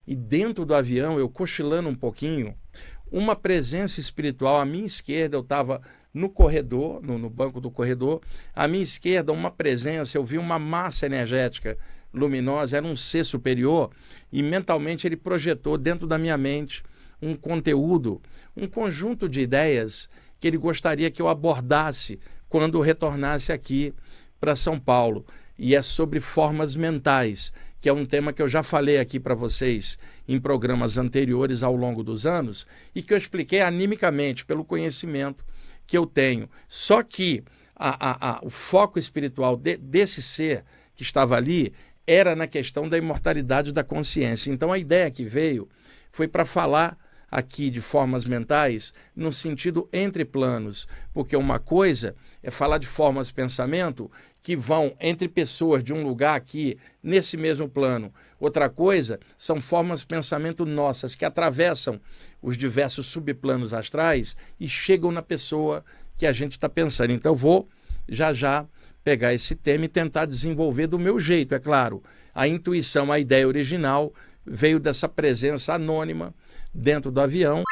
e dentro do avião, eu cochilando um pouquinho, uma presença espiritual à minha esquerda, eu estava no corredor, no banco do corredor, à minha esquerda uma presença, eu vi uma massa energética luminosa, era um ser superior, e mentalmente ele projetou dentro da minha mente um conteúdo, um conjunto de ideias que ele gostaria que eu abordasse quando retornasse aqui para São Paulo. E é sobre formas mentais, que é um tema que eu já falei aqui para vocês em programas anteriores ao longo dos anos e que eu expliquei animicamente pelo conhecimento que eu tenho. Só que o foco espiritual desse ser que estava ali era na questão da imortalidade da consciência. Então a ideia que veio foi para falar aqui de formas mentais no sentido entre planos, porque uma coisa é falar de formas de pensamento que vão entre pessoas de um lugar aqui nesse mesmo plano. Outra coisa são formas de pensamento nossas que atravessam os diversos subplanos astrais e chegam na pessoa que a gente está pensando. Então eu vou já pegar esse tema e tentar desenvolver do meu jeito, é claro. A intuição, a ideia original veio dessa presença anônima dentro do avião.